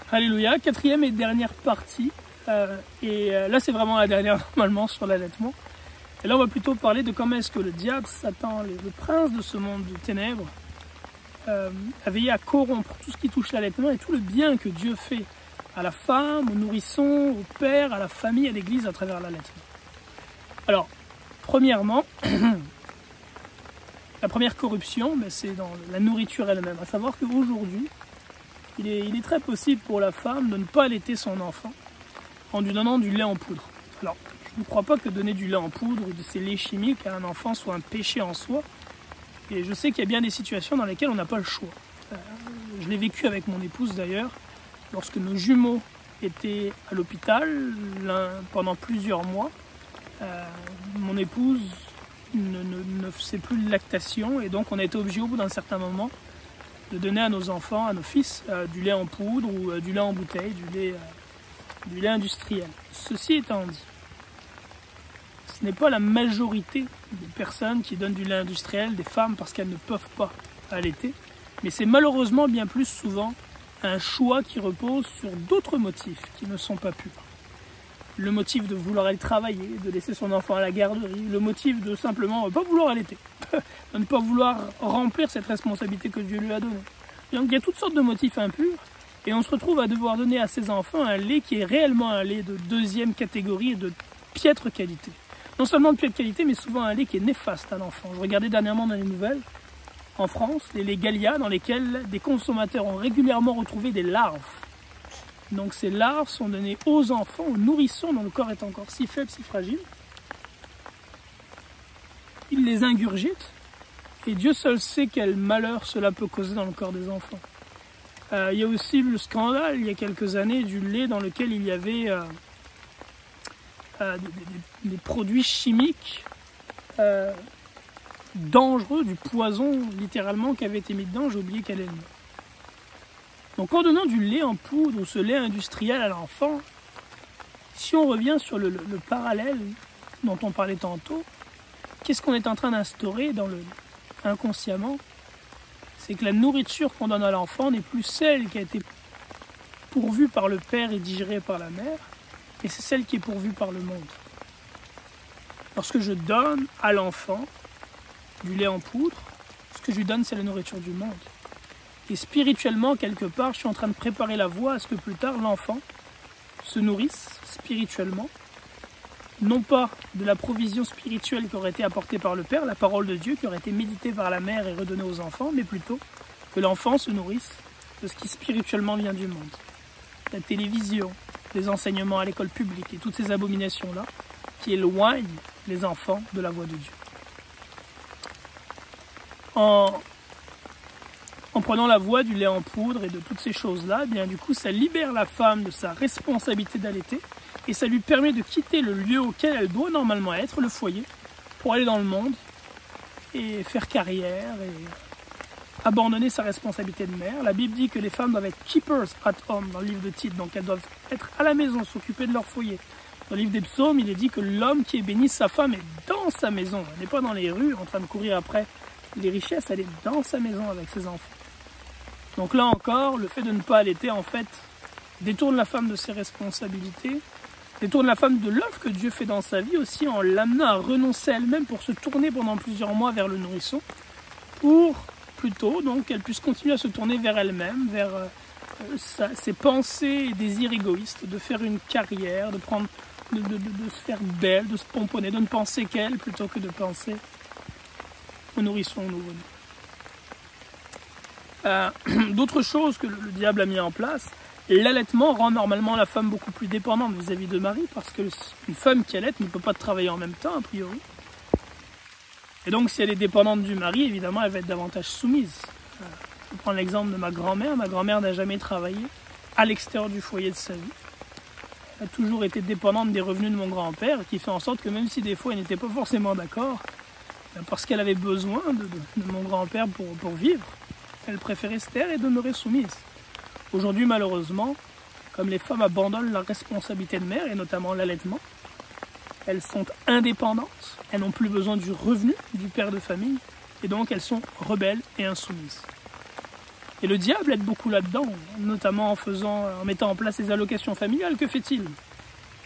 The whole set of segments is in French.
Alléluia, quatrième et dernière partie. Là, c'est vraiment la dernière normalement sur l'allaitement. Et là, on va plutôt parler de comment est-ce que le diable, Satan, le prince de ce monde de ténèbres, a veillé à corrompre tout ce qui touche l'allaitement et tout le bien que Dieu fait à la femme, au nourrisson, au père, à la famille, à l'église à travers l'allaitement. Alors, premièrement, la première corruption, c'est dans la nourriture elle-même. À savoir qu'aujourd'hui, il est très possible pour la femme de ne pas allaiter son enfant en lui donnant du lait en poudre. Alors, je ne crois pas que donner du lait en poudre ou de ces laits chimiques à un enfant soit un péché en soi. Et je sais qu'il y a bien des situations dans lesquelles on n'a pas le choix. Je l'ai vécu avec mon épouse d'ailleurs, lorsque nos jumeaux étaient à l'hôpital pendant plusieurs mois. Mon épouse ne faisait plus de lactation et donc on a été obligé au bout d'un certain moment de donner à nos enfants, à nos fils, du lait en poudre ou du lait en bouteille, du lait industriel. Ceci étant dit, ce n'est pas la majorité des personnes qui donnent du lait industriel, des femmes, parce qu'elles ne peuvent pas allaiter, mais c'est malheureusement bien plus souvent un choix qui repose sur d'autres motifs qui ne sont pas purs. Le motif de vouloir aller travailler, de laisser son enfant à la garderie, le motif de simplement ne pas vouloir allaiter, de ne pas vouloir remplir cette responsabilité que Dieu lui a donnée. Donc il y a toutes sortes de motifs impurs et on se retrouve à devoir donner à ses enfants un lait qui est réellement un lait de deuxième catégorie et de piètre qualité. Non seulement de piètre qualité, mais souvent un lait qui est néfaste à l'enfant. Je regardais dernièrement dans les nouvelles, en France, les laits Gallia dans lesquels des consommateurs ont régulièrement retrouvé des larves. Donc ces larves sont données aux enfants, aux nourrissons dont le corps est encore si faible, si fragile. Ils les ingurgitent et Dieu seul sait quel malheur cela peut causer dans le corps des enfants. Il y a aussi le scandale, il y a quelques années, du lait dans lequel il y avait des produits chimiques dangereux, du poison littéralement qui avait été mis dedans, j'ai oublié quel est le nom. Donc en donnant du lait en poudre ou ce lait industriel à l'enfant, si on revient sur le parallèle dont on parlait tantôt, qu'est-ce qu'on est en train d'instaurer inconsciemment? C'est que la nourriture qu'on donne à l'enfant n'est plus celle qui a été pourvue par le père et digérée par la mère, mais c'est celle qui est pourvue par le monde. Lorsque je donne à l'enfant du lait en poudre, ce que je lui donne, c'est la nourriture du monde. Et spirituellement, quelque part, je suis en train de préparer la voie à ce que plus tard, l'enfant se nourrisse spirituellement, non pas de la provision spirituelle qui aurait été apportée par le Père, la parole de Dieu qui aurait été méditée par la mère et redonnée aux enfants, mais plutôt que l'enfant se nourrisse de ce qui spirituellement vient du monde. La télévision, les enseignements à l'école publique et toutes ces abominations-là qui éloignent les enfants de la voie de Dieu. En prenant la voie du lait en poudre et de toutes ces choses-là, bien du coup, ça libère la femme de sa responsabilité d'allaiter et ça lui permet de quitter le lieu auquel elle doit normalement être, le foyer, pour aller dans le monde et faire carrière et abandonner sa responsabilité de mère. La Bible dit que les femmes doivent être keepers at home dans le livre de Tite, donc elles doivent être à la maison, s'occuper de leur foyer. Dans le livre des psaumes, il est dit que l'homme qui est béni, sa femme est dans sa maison. Elle n'est pas dans les rues en train de courir après les richesses, elle est dans sa maison avec ses enfants. Donc là encore, le fait de ne pas allaiter, en fait, détourne la femme de ses responsabilités, détourne la femme de l'œuvre que Dieu fait dans sa vie aussi en l'amenant à renoncer à elle-même pour se tourner pendant plusieurs mois vers le nourrisson, pour plutôt donc qu'elle puisse continuer à se tourner vers elle-même, vers ses pensées et désirs égoïstes, de faire une carrière, de se faire belle, de se pomponner, de ne penser qu'elle plutôt que de penser au nourrisson, au nouveau-né. D'autres choses que le diable a mis en place, l'allaitement rend normalement la femme beaucoup plus dépendante vis-à-vis de Marie, parce qu'une femme qui allaite ne peut pas travailler en même temps, a priori. Et donc si elle est dépendante du mari, évidemment, elle va être davantage soumise. Je prends l'exemple de ma grand-mère. Ma grand-mère n'a jamais travaillé à l'extérieur du foyer de sa vie. Elle a toujours été dépendante des revenus de mon grand-père, qui fait en sorte que même si des fois elle n'était pas forcément d'accord, parce qu'elle avait besoin de mon grand-père pour vivre, elle préférait se taire et demeurer soumise. Aujourd'hui, malheureusement, comme les femmes abandonnent leur responsabilité de mère, et notamment l'allaitement, elles sont indépendantes, elles n'ont plus besoin du revenu du père de famille, et donc elles sont rebelles et insoumises. Et le diable aide beaucoup là-dedans, notamment en mettant en place les allocations familiales. Que fait-il?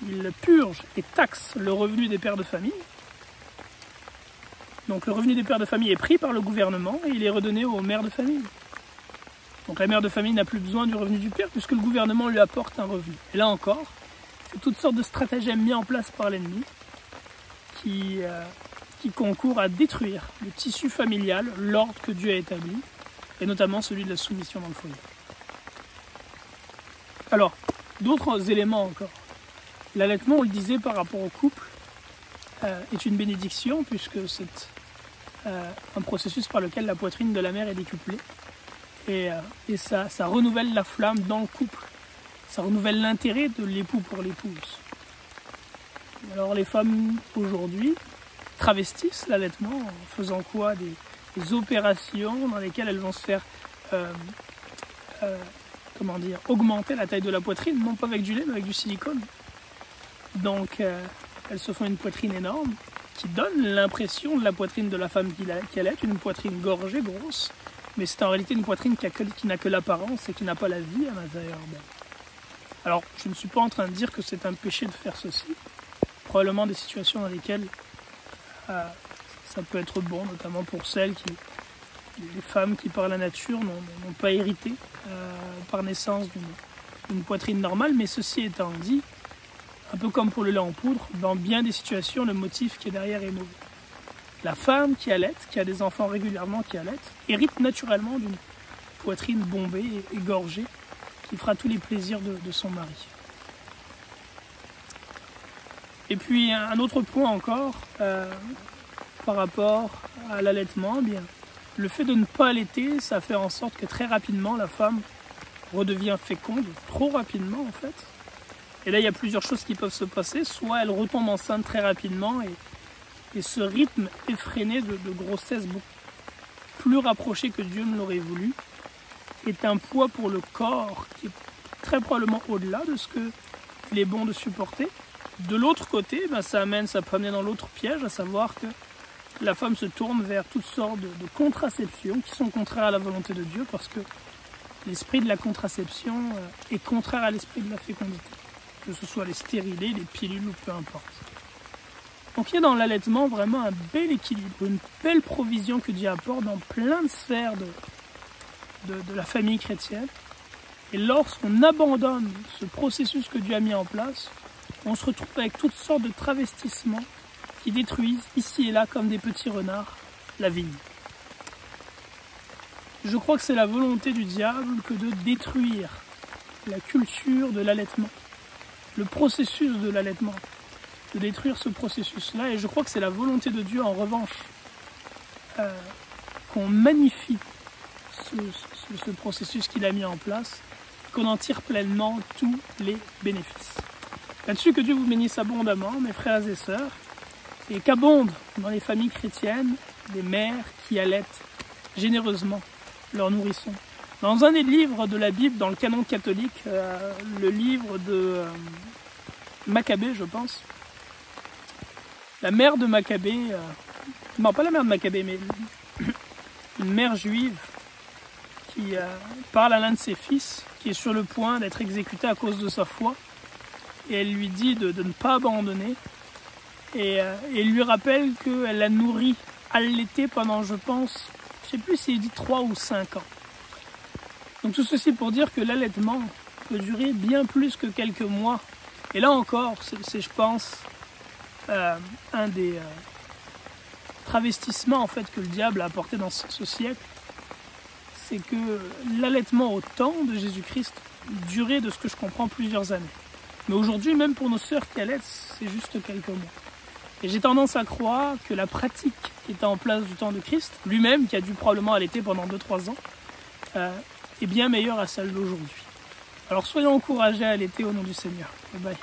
Il purge et taxe le revenu des pères de famille. Donc le revenu des pères de famille est pris par le gouvernement et il est redonné aux mères de famille. Donc la mère de famille n'a plus besoin du revenu du père puisque le gouvernement lui apporte un revenu. Et là encore, c'est toutes sortes de stratagèmes mis en place par l'ennemi qui concourent à détruire le tissu familial, l'ordre que Dieu a établi, et notamment celui de la soumission dans le foyer. Alors, d'autres éléments encore. L'allaitement, on le disait par rapport au couple, est une bénédiction puisque c'est un processus par lequel la poitrine de la mère est décuplée et ça renouvelle la flamme dans le couple, ça renouvelle l'intérêt de l'époux pour l'épouse. Alors les femmes aujourd'hui travestissent l'allaitement en faisant quoi? Des opérations dans lesquelles elles vont se faire augmenter la taille de la poitrine, non pas avec du lait mais avec du silicone. Donc elles se font une poitrine énorme qui donne l'impression de la poitrine de la femme qui allait, une poitrine gorgée, grosse, mais c'est en réalité une poitrine qui n'a que l'apparence et qui n'a pas la vie à l'intérieur d'elle. Alors je ne suis pas en train de dire que c'est un péché de faire ceci, probablement des situations dans lesquelles ça peut être bon, notamment pour les femmes qui par la nature n'ont pas hérité par naissance d'une poitrine normale, mais ceci étant dit, un peu comme pour le lait en poudre, dans bien des situations, le motif qui est derrière est mauvais. La femme qui allaite, qui a des enfants régulièrement qui allaitent, hérite naturellement d'une poitrine bombée et gorgée qui fera tous les plaisirs de son mari. Et puis un autre point encore, par rapport à l'allaitement, bien, le fait de ne pas allaiter, ça fait en sorte que très rapidement la femme redevient féconde, trop rapidement en fait. Et là, il y a plusieurs choses qui peuvent se passer. Soit elle retombe enceinte très rapidement et ce rythme effréné de grossesse beaucoup plus rapproché que Dieu ne l'aurait voulu est un poids pour le corps qui est très probablement au-delà de ce qu'il est bon de supporter. De l'autre côté, ça peut amener dans l'autre piège, à savoir que la femme se tourne vers toutes sortes de contraceptions qui sont contraires à la volonté de Dieu parce que l'esprit de la contraception est contraire à l'esprit de la fécondité. Que ce soit les stérilés, les pilules ou peu importe. Donc il y a dans l'allaitement vraiment un bel équilibre, une belle provision que Dieu apporte dans plein de sphères de la famille chrétienne. Et lorsqu'on abandonne ce processus que Dieu a mis en place, on se retrouve avec toutes sortes de travestissements qui détruisent ici et là comme des petits renards la vigne. Je crois que c'est la volonté du diable que de détruire la culture de l'allaitement. Le processus de l'allaitement, de détruire ce processus-là, et je crois que c'est la volonté de Dieu en revanche qu'on magnifie ce processus qu'il a mis en place, qu'on en tire pleinement tous les bénéfices. Là-dessus, que Dieu vous bénisse abondamment, mes frères et sœurs, et qu'abondent dans les familles chrétiennes des mères qui allaitent généreusement leurs nourrissons. Dans un des livres de la Bible, dans le canon catholique, le livre de Maccabée, je pense, la mère de Maccabée, non pas la mère de Maccabée, mais une mère juive qui parle à l'un de ses fils, qui est sur le point d'être exécuté à cause de sa foi, et elle lui dit de ne pas abandonner, et lui rappelle qu'elle l'a nourri, allaité pendant, je pense, je ne sais plus s'il dit 3 ou 5 ans. Donc tout ceci pour dire que l'allaitement peut durer bien plus que quelques mois. Et là encore, c'est je pense, un des travestissements en fait, que le diable a apporté dans ce siècle. C'est que l'allaitement au temps de Jésus-Christ durait, de ce que je comprends, plusieurs années. Mais aujourd'hui, même pour nos sœurs qui allaitent, c'est juste quelques mois. Et j'ai tendance à croire que la pratique qui était en place du temps de Christ, lui-même, qui a dû probablement allaiter pendant 2-3 ans, est bien meilleure à celle d'aujourd'hui. Alors soyons encouragés à allaiter au nom du Seigneur. Bye bye.